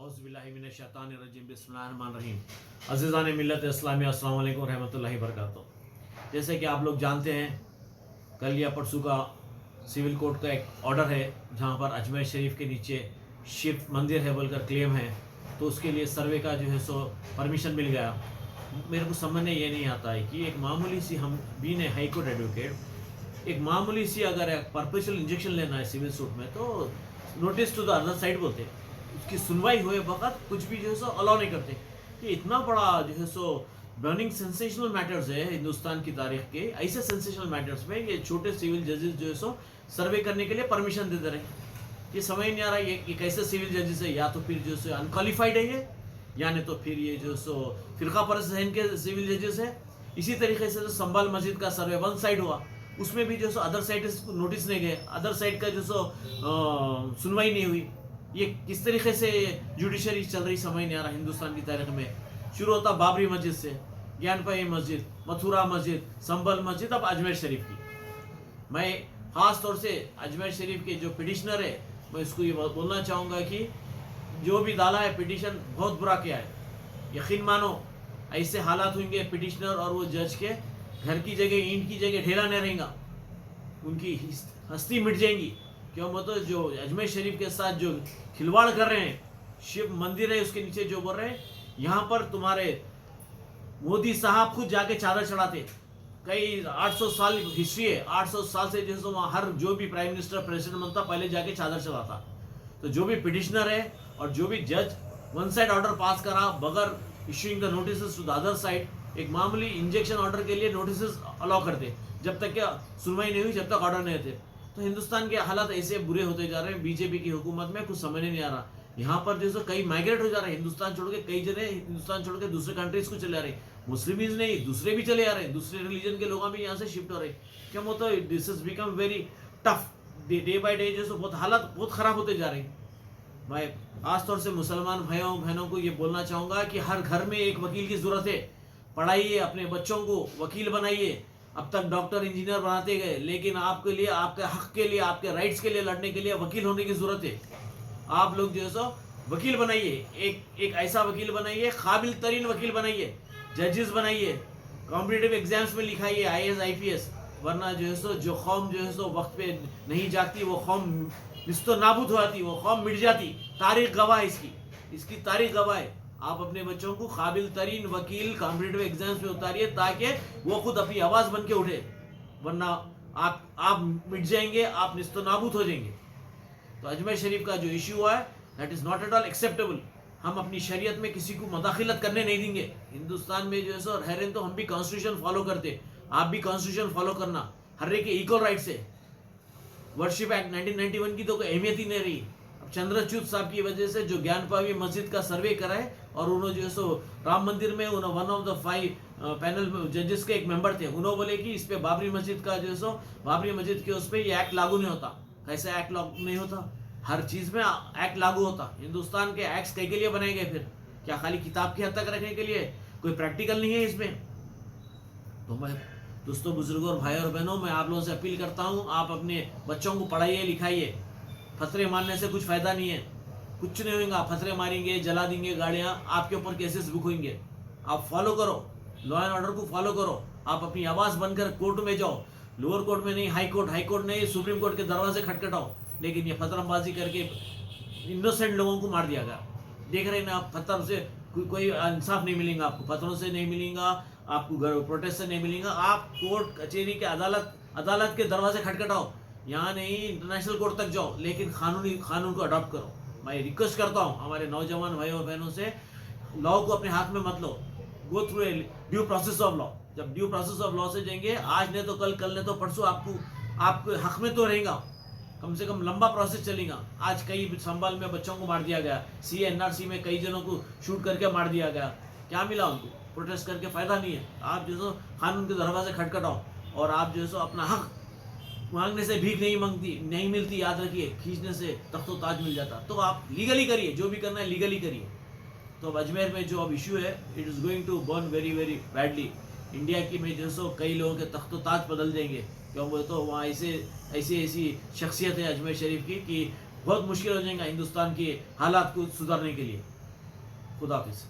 औज़ुबिल्लाहिमिनश्शैतानिर्रजीम बिस्मिल्लाहिर्रहमानिर्रहीम। अज़ीज़ान मिल्लत इस्लामी अस्सलामु अलैकुम रहमतुल्लाहि वबरकातुहू। जैसे कि आप लोग जानते हैं, कल या परसों का सिविल कोर्ट का एक ऑर्डर है जहाँ पर अजमेर शरीफ के नीचे शिव मंदिर है बोलकर क्लेम है, तो उसके लिए सर्वे का जो है सो परमिशन मिल गया। मेरे को समझ में ये नहीं आता है कि एक मामूली सी, हम बीन है हाई कोर्ट एडवोकेट, एक मामूली सी अगर परपेचुअल इंजेक्शन लेना है सिविल सूट में तो notice to the other side बोलते, उसकी सुनवाई हुए वक्त कुछ भी जो है सो अलाउ नहीं करते। ये इतना बड़ा जो है सो बर्निंग सेंसेशनल मैटर्स है हिंदुस्तान की तारीख के। ऐसे सेंसेशनल मैटर्स में ये छोटे सिविल जजेस जो है सो सर्वे करने के लिए परमिशन देते रहे। ये समझ नहीं आ रहा ये कैसे सिविल जजेस है, या तो फिर जो है अनक्वालिफाइड है ये, या नहीं तो फिर ये जो सो फिरका परस्त है इनके सिविल जजेस है। इसी तरीके से जो संभल मस्जिद का सर्वे वन साइड हुआ, उसमें भी जो सो अदर साइड नोटिस नहीं गए, अदर साइड का जो सो सुनवाई नहीं हुई। ये किस तरीके से जुडिशरी चल रही समझ नहीं आ रहा हिंदुस्तान की तारीख में। शुरू होता बाबरी मस्जिद से, ज्ञानपाई मस्जिद, मथुरा मस्जिद, संभल मस्जिद, अब अजमेर शरीफ की। मैं खास तौर से अजमेर शरीफ के जो पिटिशनर है, मैं इसको ये बोलना चाहूँगा कि जो भी डाला है पिटिशन बहुत बुरा किया है। यकीन मानो ऐसे हालात होंगे पिटिशनर और वो जज के घर की जगह ईंट की जगह ढेला नहीं रहेगा, उनकी हस्ती मिट जाएंगी। क्यों मतलब जो अजमेर शरीफ के साथ जो खिलवाड़ कर रहे हैं, शिव मंदिर है उसके नीचे जो बोल रहे हैं, यहाँ पर तुम्हारे मोदी साहब खुद जाके चादर चढ़ाते। कई 800 साल हिस्ट्री है, 800 साल से जो वहाँ हर जो भी प्राइम मिनिस्टर प्रेसिडेंट बनता पहले जाके चादर चढ़ाता। तो जो भी पिटिशनर है और जो भी जज वन साइड ऑर्डर पास करा बगैर issuing the notice to the other side, एक मामूली इंजेक्शन ऑर्डर के लिए नोटिस अलाउ करते, जब तक क्या सुनवाई नहीं हुई, जब तक ऑर्डर नहीं थे। तो हिंदुस्तान के हालात ऐसे बुरे होते जा रहे हैं बीजेपी की हुकूमत में, कुछ समझ नहीं आ रहा। यहाँ पर जो कई माइग्रेट हो जा रहे हैं हिंदुस्तान छोड़ के, कई जने हिंदुस्तान छोड़ के दूसरे कंट्रीज को चले आ रहे, मुस्लिम नहीं दूसरे भी चले आ रहे हैं, दूसरे रिलीजन के लोग भी यहाँ से शिफ्ट हो रहे। क्या मतलब this is become very tough day by day, जो बहुत हालात बहुत खराब होते जा रहे हैं। मैं खासतौर से मुसलमान भाइयों बहनों को ये बोलना चाहूँगा कि हर घर में एक वकील की ज़रूरत है। पढ़ाइए, अपने बच्चों को वकील बनाइए। अब तक डॉक्टर इंजीनियर बनाते गए, लेकिन आपके लिए, आपके हक के लिए, आपके राइट्स के लिए लड़ने के लिए वकील होने की ज़रूरत है। आप लोग जो है सो वकील बनाइए, एक ऐसा वकील बनाइए, काबिल तरीन वकील बनाइए, जजेस बनाइए, कॉम्पिटिटिव एग्जाम्स में लिखाइए IAS IPS। वरना जो है सो जो कौम जो है सो वक्त पे नहीं जागती, वो कौम निस्तो नाबूद हो जाती, वो कौम मिट जाती। तारीख गवाह है इसकी तारीख गवाह है। आप अपने बच्चों को काबिल तरीन वकील कॉम्पिटिटिव एग्जाम्स में उतारिए ताकि वो खुद अपनी आवाज़ बन के उठे, वरना आप मिट जाएंगे, आप निस्तो नाबूद हो जाएंगे। तो अजमेर शरीफ का जो इशू हुआ है, that is not at all acceptable. हम अपनी शरीयत में किसी को मदाखिलत करने नहीं देंगे। हिंदुस्तान में जो है सो रह रहे तो हम भी कॉन्स्टिट्यूशन फॉलो करते, आप भी कॉन्स्टिट्यूशन फॉलो करना। हर एक के इक्वल राइट्स है। वर्शिप एक्ट 1991 की तो कोई अहमियत ही नहीं रही। अब चंद्रचूड साहब की वजह से जो ज्ञानपावी मस्जिद का सर्वे करा है, और उन्होंने जो है सो राम मंदिर में वन ऑफ द 5 पैनल जजेस के एक मेंबर थे, उन्होंने बोले कि इस पे बाबरी मस्जिद का जो है सो बाबरी मस्जिद के उस पर ये एक्ट लागू नहीं होता। कैसे एक्ट लागू नहीं होता? हर चीज़ में एक्ट लागू होता। हिंदुस्तान के एक्ट्स कई के लिए बनाए गए फिर? क्या खाली किताब की हद तक रखने के लिए? कोई प्रैक्टिकल नहीं है इसमें। तो मैं दोस्तों, बुजुर्गों और भाइयों और बहनों, मैं आप लोगों से अपील करता हूँ, आप अपने बच्चों को पढ़ाइए लिखाइए। फतरे मारने से कुछ फ़ायदा नहीं है, कुछ नहीं होगा। फतरे मारेंगे, जला देंगे गाड़ियाँ, आपके ऊपर केसेस बुक होंगे। आप फॉलो करो, लॉ एंड ऑर्डर को फॉलो करो। आप अपनी आवाज़ बनकर कोर्ट में जाओ, लोअर कोर्ट में नहीं, हाई कोर्ट नहीं, सुप्रीम कोर्ट के दरवाजे खटखटाओ। लेकिन ये फतरबाजी करके इनोसेंट लोगों को मार दिया गया। देख रहे हैं ना आप, पत्थर से कोई इंसाफ नहीं मिलेगा आपको, पत्थरों से नहीं मिलेगा आपको, घर प्रोटेस्ट से नहीं मिलेगा। आप कोर्ट कचहरी के अदालत के दरवाजे खटखटाओ, यहाँ नहीं इंटरनेशनल कोर्ट तक जाओ, लेकिन कानून को अडॉप्ट करो। मैं रिक्वेस्ट करता हूँ हमारे नौजवान भाइयों और बहनों से, लॉ को अपने हाथ में मत लो, go through a due process of law. जब ड्यू प्रोसेस ऑफ लॉ से जाएंगे, आज नहीं तो कल, कल नहीं तो परसों, आपको हक में तो रहेगा। कम से कम लंबा प्रोसेस चलेगा। आज कई संभाल में बच्चों को मार दिया गया, CNRC में कई जनों को शूट करके मार दिया गया। क्या मिला उनको? प्रोटेस्ट करके फ़ायदा नहीं है। आप जो सो कानून के दरवाजे खटखटाओ, और आप जो सो अपना हक मांगने से भीख नहीं मिलती, याद रखिए। खींचने से तख्तो ताज मिल जाता। तो आप लीगली करिए, जो भी करना है लीगली करिए। तो अब अजमेर में जो अब इशू है, it is going to burn very very badly. India की में जो सो कई लोगों के तख्तो ताज बदल देंगे। क्यों बोले तो वहाँ ऐसी शख्सियत है अजमेर शरीफ की कि बहुत मुश्किल हो जाएगा हिंदुस्तान की हालात को सुधारने के लिए। खुदा हाफिज़।